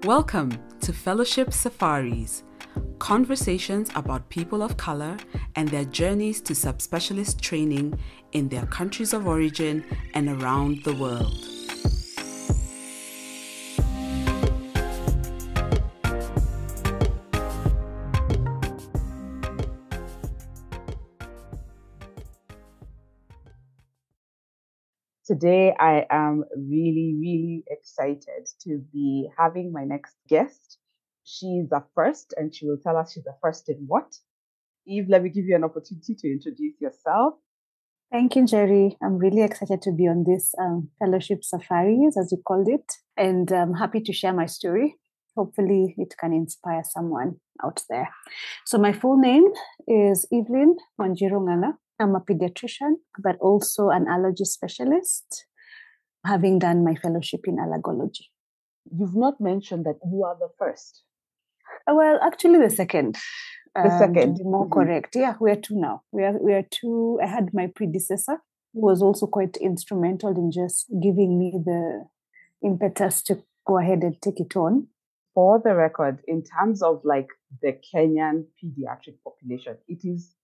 Welcome to Fellowship Safaris, conversations about people of color and their journeys to subspecialist training in their countries of origin and around the world. Today, I am really excited to be having my next guest. She's a first, and she will tell us she's a first in what. Eve, let me give you an opportunity to introduce yourself. Thank you, Jerry. I'm really excited to be on this fellowship safaris, as you called it, and I'm happy to share my story. Hopefully, it can inspire someone out there. So my full name is Evelyn Ng'ang'a. I'm a pediatrician, but also an allergy specialist, having done my fellowship in allergology. You've not mentioned that you are the first. Well, actually, the second. The second. To be more correct. Yeah, we are two now. We are two. I had my predecessor, who was also quite instrumental in just giving me the impetus to go ahead and take it on. For the record, in terms of like the Kenyan pediatric population, it is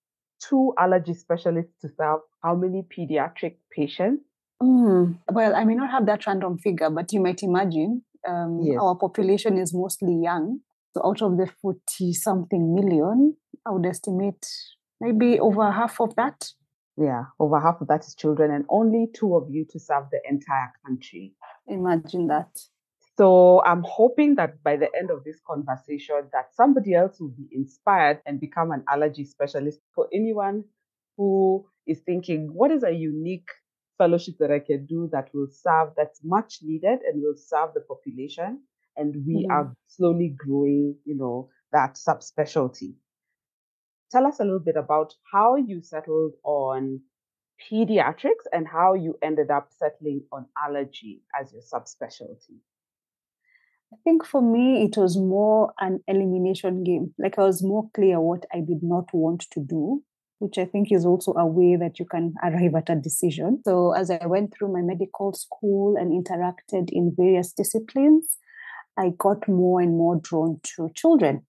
2 allergy specialists to serve how many pediatric patients? Well, I may not have that random figure, but you might imagine Yes. Our population is mostly young. So out of the 40-something million, I would estimate maybe over half of that. Yeah, over half of that is children, and only 2 of you to serve the entire country. Imagine that. So I'm hoping that by the end of this conversation, that somebody else will be inspired and become an allergy specialist. For anyone who is thinking, what is a unique fellowship that I can do that will serve, that's much needed and will serve the population? And we are slowly growing, that subspecialty. Tell us a little bit about how you settled on pediatrics and how you ended up settling on allergy as your subspecialty. I think for me, it was more an elimination game. Like I was more clear what I did not want to do, which I think is also a way that you can arrive at a decision. So as I went through my medical school and interacted in various disciplines, I got more and more drawn to children.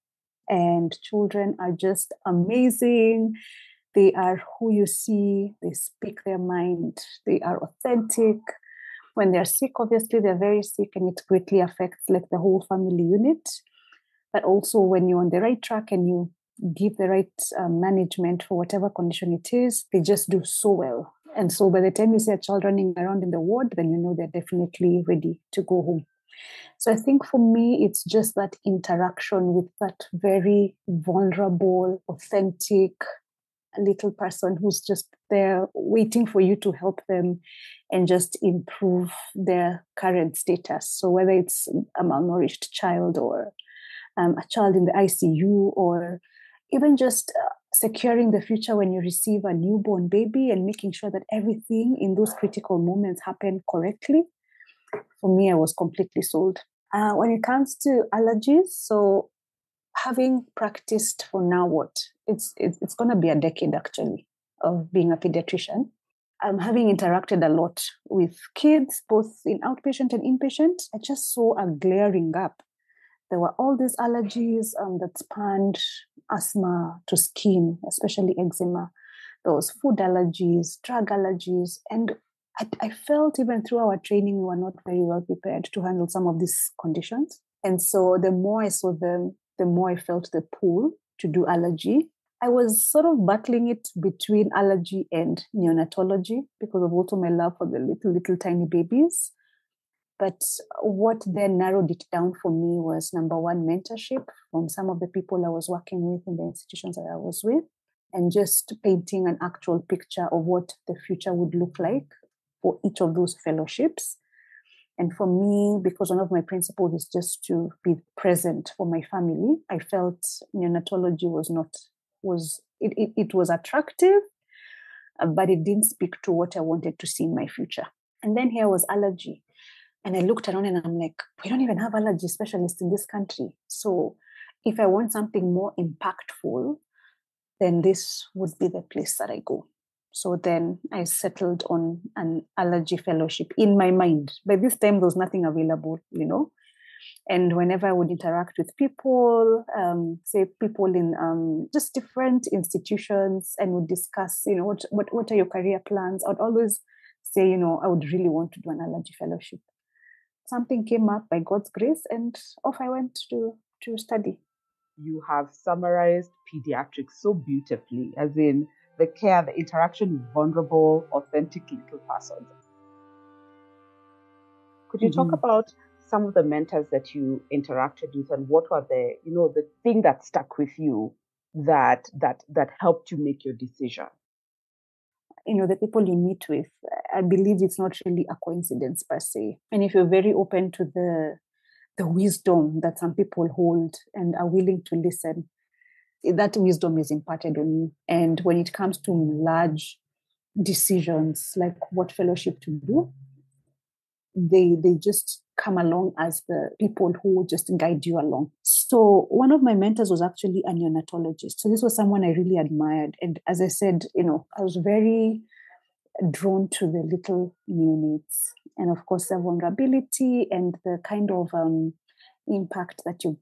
And children are just amazing. They are who you see. They speak their mind. They are authentic. When they're sick, obviously, they're very sick and it greatly affects like the whole family unit. But also when you're on the right track and you give the right management for whatever condition it is, they just do so well. And so by the time you see a child running around in the ward, then you know they're definitely ready to go home. So I think for me, it's just that interaction with that very vulnerable, authentic little person who's just there waiting for you to help them and just improve their current status. So whether it's a malnourished child or a child in the ICU, or even just securing the future when you receive a newborn baby and making sure that everything in those critical moments happen correctly. For me, I was completely sold. When it comes to allergies, so having practiced for now it's going to be a decade actually of being a pediatrician. Having interacted a lot with kids, both in outpatient and inpatient, I just saw a glaring gap. There were all these allergies that spanned asthma to skin, especially eczema. There was food allergies, drug allergies, and I felt even through our training, we were not very well prepared to handle some of these conditions. And so the more I saw them, the more I felt the pull to do allergy. I was sort of battling it between allergy and neonatology because of also my love for the little tiny babies. But what then narrowed it down for me was, number one, mentorship from some of the people I was working with in the institutions that I was with, and just painting an actual picture of what the future would look like for each of those fellowships. And for me, because one of my principles is just to be present for my family, I felt neonatology was attractive, but it didn't speak to what I wanted to see in my future. And then here was allergy. And I looked around and I'm like, we don't even have allergy specialists in this country. So if I want something more impactful, then this would be the place that I go. So then I settled on an allergy fellowship in my mind. By this time, there was nothing available, And whenever I would interact with people, say people in just different institutions, and would discuss, what are your career plans, I'd always say, I would really want to do an allergy fellowship. Something came up by God's grace, and off I went to study. You have summarized pediatrics so beautifully, as in the care, the interaction with vulnerable, authentic little persons. Could you talk about some of the mentors that you interacted with, and what were the thing that stuck with you that helped you make your decision? The people you meet with, I believe it's not really a coincidence per se. And if you're very open to the wisdom that some people hold and are willing to listen, that wisdom is imparted on you. And when it comes to large decisions like what fellowship to do, they just come along as the people who just guide you along. So one of my mentors was actually a neonatologist. So this was someone I really admired. And as I said, I was very drawn to the little neonates, and of course the vulnerability and the kind of impact that you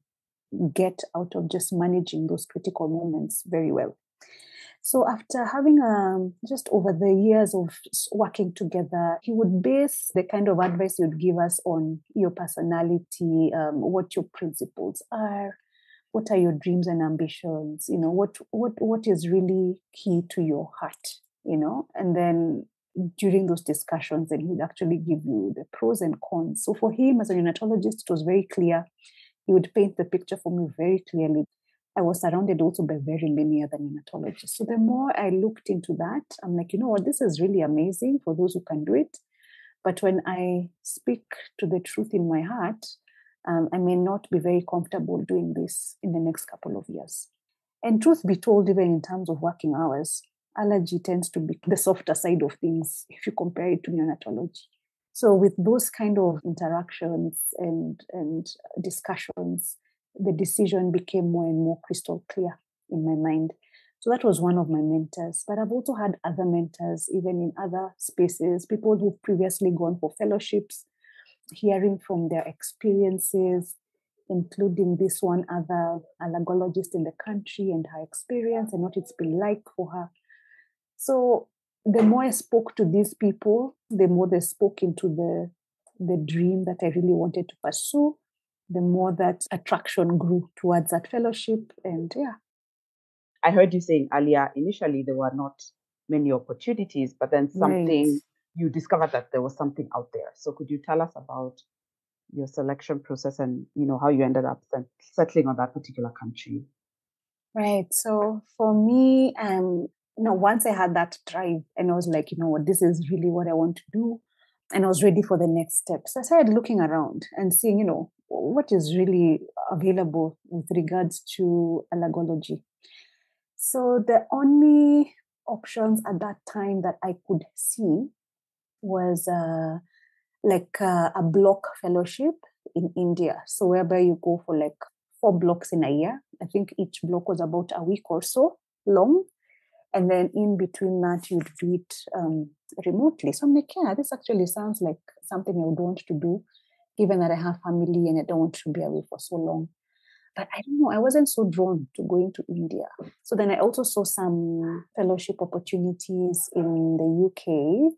get out of just managing those critical moments very well. So after having just over the years of working together, he would base the kind of advice he would give us on your personality, what your principles are, what are your dreams and ambitions, what is really key to your heart, and then during those discussions, then he would actually give you the pros and cons. So for him as a neonatologist, it was very clear. He would paint the picture for me very clearly. I was surrounded also by very many other neonatologists. So the more I looked into that, I'm like, this is really amazing for those who can do it. But when I speak to the truth in my heart, I may not be very comfortable doing this in the next couple of years. And truth be told, even in terms of working hours, allergy tends to be the softer side of things if you compare it to neonatology. So with those kind of interactions and discussions, the decision became more and more crystal clear in my mind. So that was one of my mentors. But I've also had other mentors, even in other spaces, people who've previously gone for fellowships, hearing from their experiences, including this one other allergologist in the country and her experience and what it's been like for her. So the more I spoke to these people, the more they spoke into the dream that I really wanted to pursue, the more that attraction grew towards that fellowship. And yeah. I heard you saying earlier, initially there were not many opportunities, but then you discovered that there was something out there. So could you tell us about your selection process and, how you ended up settling on that particular country? Right. So for me, once I had that drive and I was like, this is really what I want to do. And I was ready for the next step. So I started looking around and seeing, what is really available with regards to allergology. So the only options at that time that I could see was a block fellowship in India. So whereby you go for 4 blocks in a year. I think each block was about a week or so long. And then in between that, you'd do it remotely. So I'm like, yeah, this actually sounds like something I would want to do, given that I have family and I don't want to be away for so long. But I don't know, I wasn't so drawn to going to India. So then I also saw some fellowship opportunities in the UK.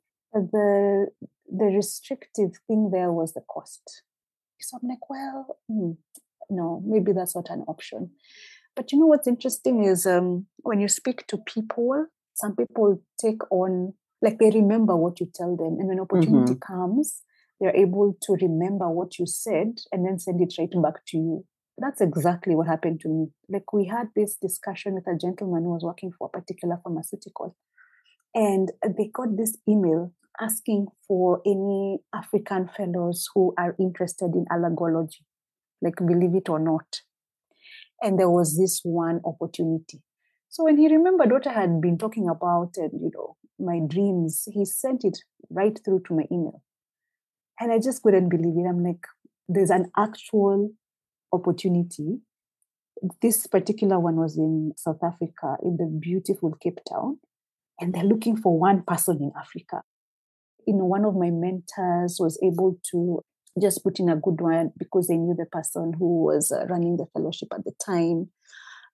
The restrictive thing there was the cost. So I'm like, well, no, maybe that's not an option. But what's interesting is when you speak to people, some people take on, they remember what you tell them. And when opportunity comes, they're able to remember what you said and then send it right back to you. That's exactly what happened to me. We had this discussion with a gentleman who was working for a particular pharmaceutical. And they got this email asking for any African fellows who are interested in allergology, believe it or not. And there was this one opportunity. So when he remembered what I had been talking about and, my dreams, he sent it right through to my email. And I just couldn't believe it. I'm like, there's an actual opportunity. This particular one was in South Africa, in the beautiful Cape Town. And they're looking for one person in Africa. One of my mentors was able to just put in a good word because they knew the person who was running the fellowship at the time.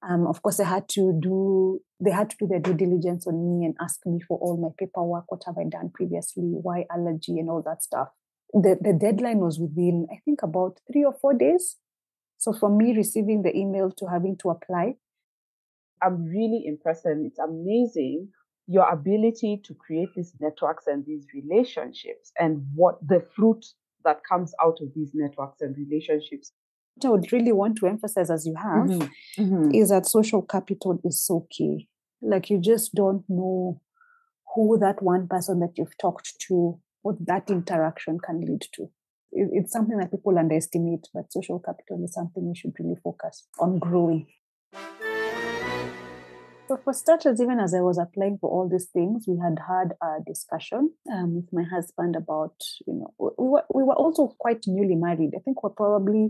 Of course, they had to do their due diligence on me and ask me for all my paperwork. What have I done previously? Why allergy and all that stuff. The deadline was within, I think, about 3 or 4 days. So from me receiving the email to having to apply. I'm really impressed, and it's amazing your ability to create these networks and these relationships and what the fruit that comes out of these networks and relationships. What I would really want to emphasize, as you have, is that social capital is so key. Like, you just don't know who that one person that you've talked to, what that interaction can lead to. It's something that people underestimate, but social capital is something we should really focus on growing. So for starters, even as I was applying for all these things, we had a discussion with my husband about, we were also quite newly married. I think we're probably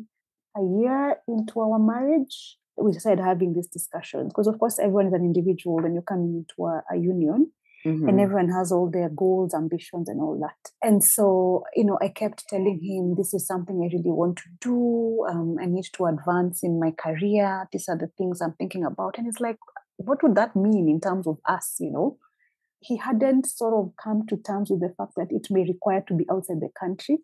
a year into our marriage. We decided having this discussion because, of course, everyone is an individual when you're coming into a union. And everyone has all their goals, ambitions, and all that. And so, I kept telling him, this is something I really want to do. I need to advance in my career. These are the things I'm thinking about. And it's like, what would that mean in terms of us, He hadn't sort of come to terms with the fact that it may require to be outside the country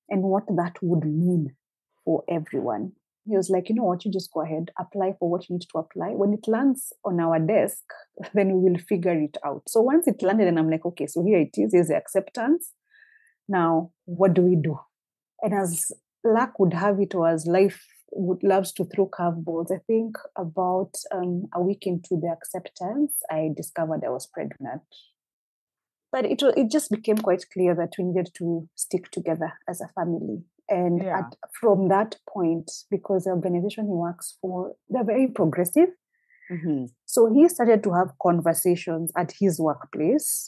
and what that would mean for everyone. He was like, you know what, you just go ahead, apply for what you need to apply. When it lands on our desk, then we will figure it out. So once it landed, and I'm like, okay, so here it is, here's the acceptance. Now, what do we do? And as luck would have it, or as life loves to throw curveballs, I think about a week into the acceptance, I discovered I was pregnant. But it just became quite clear that we needed to stick together as a family. And from that point, because the organization he works for, they're very progressive. So he started to have conversations at his workplace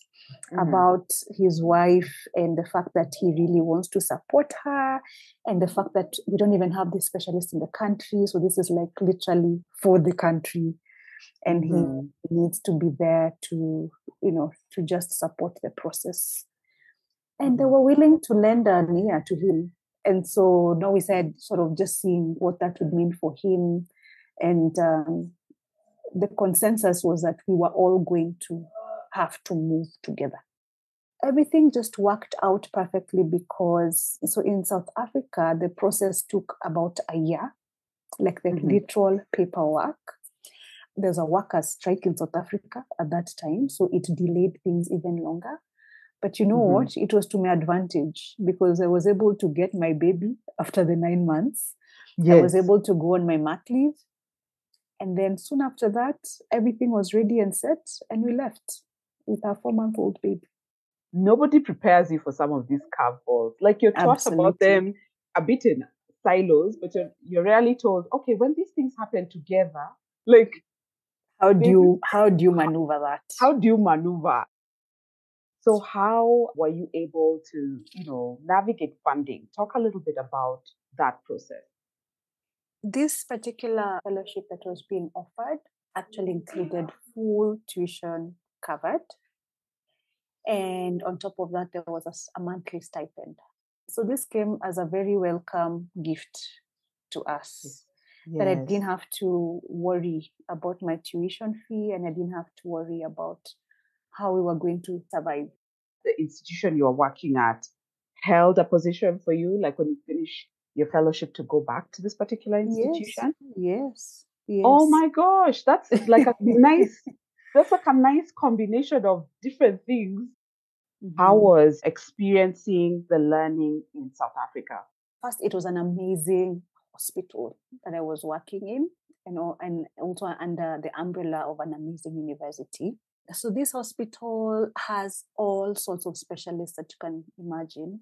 about his wife and the fact that he really wants to support her, and the fact that we don't even have this specialist in the country. So this is like literally for the country. And he needs to be there to, to just support the process. And they were willing to lend an ear to him. And so now we said, sort of just seeing what that would mean for him. And the consensus was that we were all going to have to move together. Everything just worked out perfectly because, so in South Africa, the process took about a year, like the literal paperwork. There's a workers' strike in South Africa at that time, so it delayed things even longer. But you know what? It was to my advantage because I was able to get my baby after the 9 months. Yes. I was able to go on my mat leave. And then soon after that, everything was ready and set, and we left with our 4-month-old baby. Nobody prepares you for some of these curveballs. Like, you're taught about them a bit in silos, but you're rarely told, okay, when these things happen together, like, how do you maneuver that? How do you maneuver? So how were you able to, navigate funding? Talk a little bit about that process. This particular fellowship that was being offered actually included full tuition covered. And on top of that, there was a monthly stipend. So this came as a very welcome gift to us. Yes. That I didn't have to worry about my tuition fee, and I didn't have to worry about how we were going to survive. The institution you are working at held a position for you, like when you finish your fellowship, to go back to this particular institution? Yes. Oh my gosh, that's like a nice combination of different things. How was experiencing the learning in South Africa? First, it was an amazing hospital that I was working in, and also under the umbrella of an amazing university. So this hospital has all sorts of specialists that you can imagine.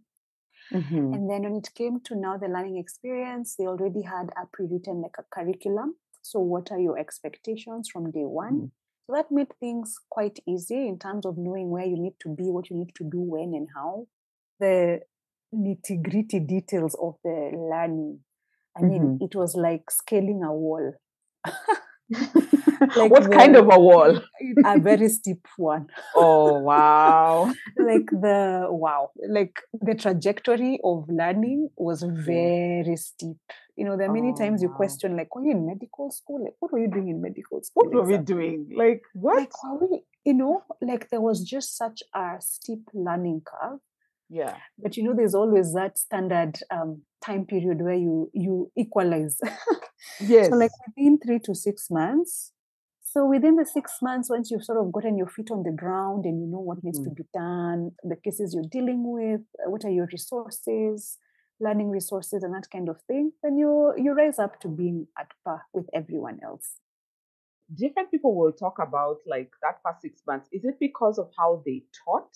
And then when it came to now the learning experience, they already had a pre-written like a curriculum. So what are your expectations from day one? So that made things quite easy in terms of knowing where you need to be, what you need to do, when and how. The nitty-gritty details of the learning. I mean, it was like scaling a wall. Like what kind of a wall? A very steep one. Oh, wow. Like the trajectory of learning was very steep. There are many Oh, times you wow. question, like, were you in medical school? Like, what were you doing in medical school? What were we exactly? doing? Like, what? Like, were we, like there was just such a steep learning curve. Yeah. But there's always that standard time period where you equalize. Yes. So like within 3 to 6 months. So within the 6 months, once you've sort of gotten your feet on the ground and you know what needs to be done, the cases you're dealing with, what are your resources, learning resources and that kind of thing, then you rise up to being at par with everyone else. Different people will talk about like that first 6 months. Is it because of how they taught?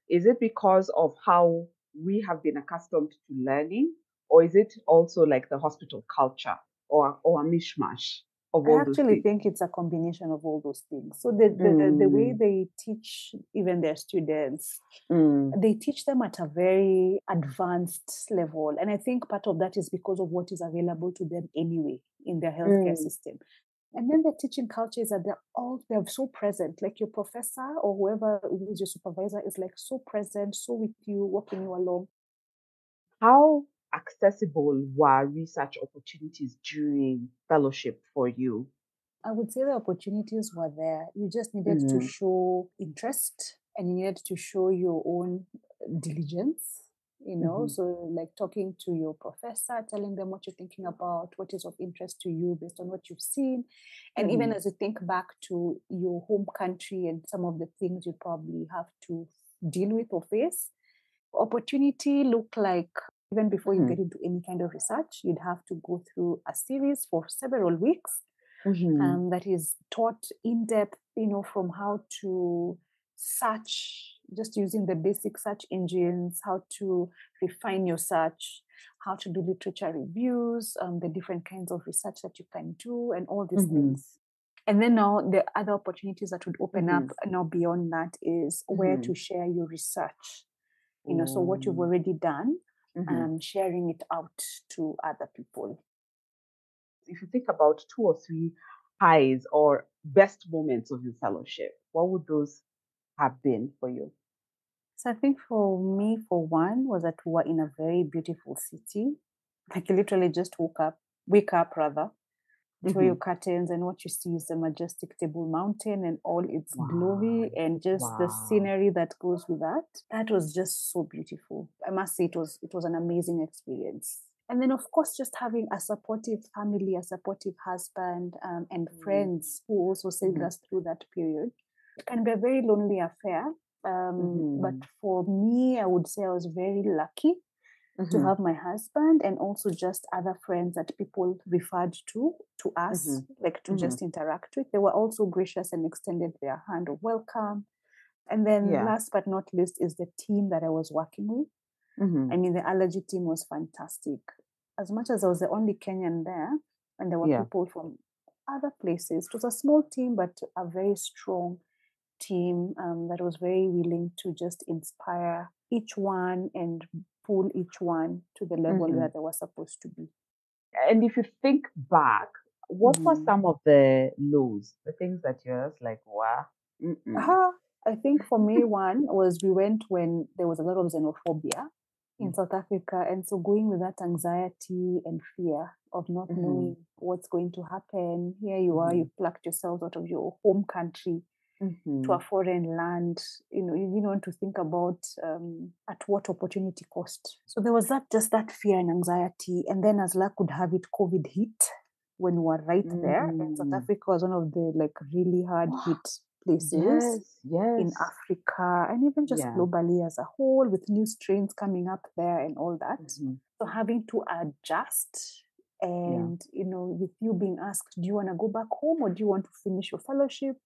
Is it because of how we have been accustomed to learning? Or is it also like the hospital culture or a mishmash of I all those actually things? think it's a combination of all those things. So the way they teach even their students, they teach them at a very advanced level. And I think part of that is because of what is available to them anyway in their healthcare system. And then the teaching culture is that they're so present. Like your professor or whoever is your supervisor is like so present, so with you, walking you along. How accessible were research opportunities during fellowship for you? I would say the opportunities were there. You just needed to show interest and you needed to show your own diligence, So like talking to your professor, telling them what you're thinking about, what is of interest to you based on what you've seen. And even as you think back to your home country and some of the things you probably have to deal with or face, opportunity look like even before you get into any kind of research, you'd have to go through a series for several weeks that is taught in depth, from how to search, just using the basic search engines, how to refine your search, how to do literature reviews, the different kinds of research that you can do, and all these things. And then now the other opportunities that would open up now beyond that is where to share your research. So what you've already done, sharing it out to other people. If you think about 2 or 3 highs or best moments of your fellowship, what would those have been for you? So I think for me, for one, was that we were in a very beautiful city. Like you literally just wake up rather, draw your curtains, and what you see is the majestic Table Mountain and all its glory and just the scenery that goes with that. That was just so beautiful. I must say it was an amazing experience. And then, of course, just having a supportive family, a supportive husband, and friends who also sailed us through that period. It can be a very lonely affair. But for me, I would say I was very lucky to have my husband and also just other friends that people referred to us, like to just interact with. They were also gracious and extended their hand of welcome. And then last but not least is the team that I was working with. I mean, the allergy team was fantastic. As much as I was the only Kenyan there, and there were people from other places, it was a small team, but a very strong team that was very willing to just inspire each one and pull each one to the level where they were supposed to be. And if you think back, what were some of the lows, the things that you're just like, wow? I think for me, one was we went when there was a lot of xenophobia in South Africa. And so going with that anxiety and fear of not knowing what's going to happen. Here you are, you plucked yourselves out of your home country to a foreign land. You didn't want to think about at what opportunity cost. So there was just that fear and anxiety. And then as luck would have it, COVID hit when we were right there. And South Africa was one of the really hard hit places in Africa and even just globally as a whole, with new strains coming up there and all that. So having to adjust and, with you being asked, do you want to go back home or do you want to finish your fellowship?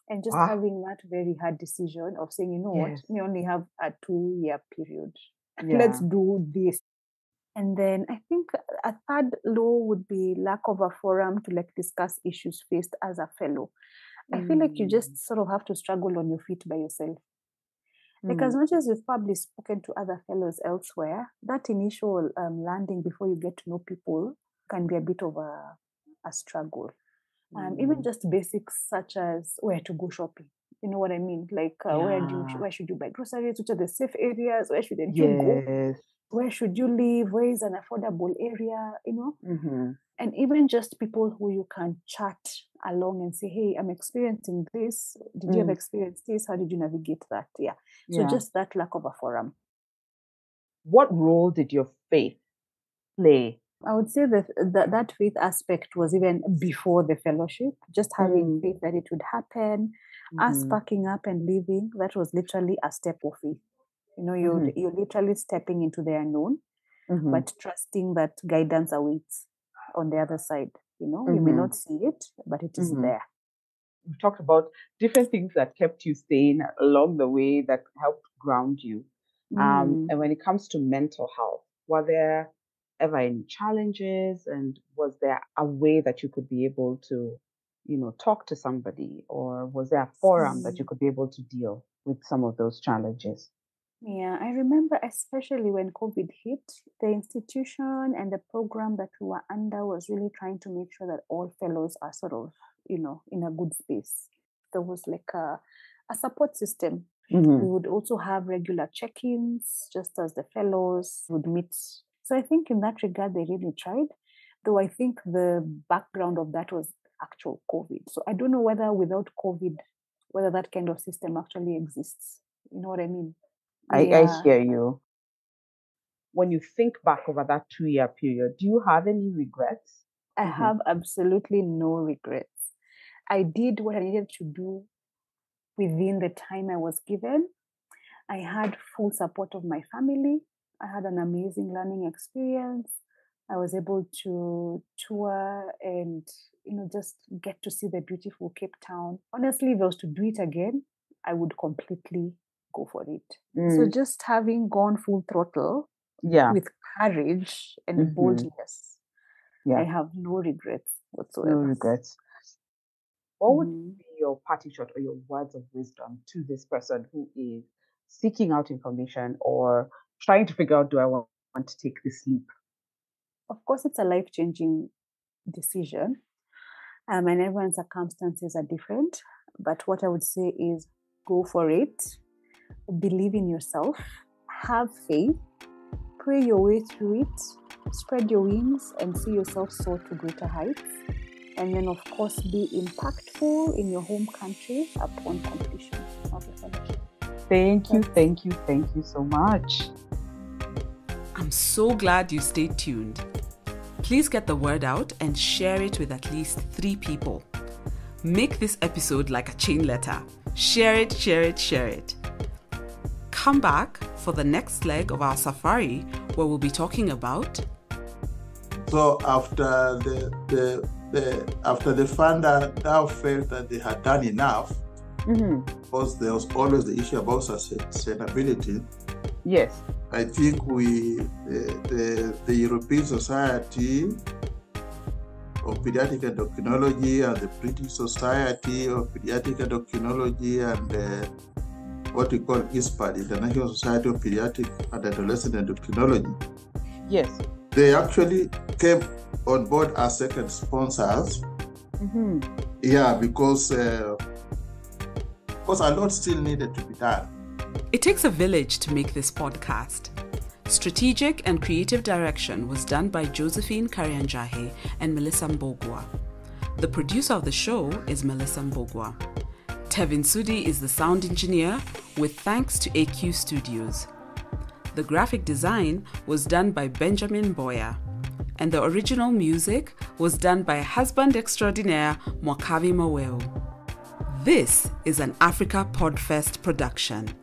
And just having that very hard decision of saying, what, we only have a 2-year period. Let's do this. And then I think a third low would be lack of a forum to discuss issues faced as a fellow. I feel like you just sort of have to struggle on your feet by yourself. Like as much as you've probably spoken to other fellows elsewhere, that initial landing before you get to know people can be a bit of a struggle. Even just basics such as where to go shopping. You know what I mean? Like where should you buy groceries? Which are the safe areas? Where shouldn't you go? Where should you live? Where is an affordable area? You know? Mm-hmm. And even just people who you can chat along and say, hey, I'm experiencing this. Did you ever experience this? How did you navigate that? Yeah. So just that lack of a forum. What role did your faith play? I would say that faith aspect was even before the fellowship, just having faith that it would happen, us packing up and leaving. That was literally a step of faith. You know, you're literally stepping into the unknown, but trusting that guidance awaits on the other side. You know, you may not see it, but it is there. We talked about different things that kept you sane along the way, that helped ground you. And when it comes to mental health, were there ever any challenges, and was there a way that you could be able to, you know, talk to somebody, or was there a forum that you could be able to deal with some of those challenges? Yeah, I remember especially when COVID hit, the institution and the program that we were under was really trying to make sure that all fellows are sort of, you know, in a good space. There was like a support system. We would also have regular check-ins, just as the fellows would meet. So I think in that regard, they really tried, though I think the background of that was actual COVID. So I don't know whether without COVID, whether that kind of system actually exists. You know what I mean? I hear you. When you think back over that 2-year period, do you have any regrets? I have absolutely no regrets. I did what I needed to do within the time I was given. I had full support of my family. I had an amazing learning experience. I was able to tour and, you know, just get to see the beautiful Cape Town. Honestly, if I was to do it again, I would completely go for it. So just having gone full throttle with courage and boldness, I have no regrets whatsoever. No regrets. What would be your parting shot or your words of wisdom to this person who is seeking out information or trying to figure out, do I want to take this leap? Of course, it's a life-changing decision, and everyone's circumstances are different. But what I would say is go for it. Believe in yourself. Have faith. Pray your way through it. Spread your wings and see yourself soar to greater heights. And then, of course, be impactful in your home country upon completion of the fellowship. Thank you so much. I'm so glad you stayed tuned. Please get the word out and share it with at least 3 people. Make this episode like a chain letter. Share it, share it, share it. Come back for the next leg of our safari, where we'll be talking about. So after the funder now felt that they had done enough, because there was always the issue about sustainability. Yes. I think the European Society of Paediatric Endocrinology and the British Society of Paediatric Endocrinology and what we call ISPAD, International Society of Pediatric and Adolescent Endocrinology. Yes. They actually came on board as second sponsors. Yeah, because a lot still needed to be done. It takes a village to make this podcast. Strategic and creative direction was done by Josephine Karianjahe and Melissa Mbogwa. The producer of the show is Melissa Mbogwa. Tevin Sudi is the sound engineer, with thanks to AQ Studios. The graphic design was done by Benjamin Boyer, and the original music was done by husband extraordinaire Mwakavi Maweo. This is an Africa Podfest production.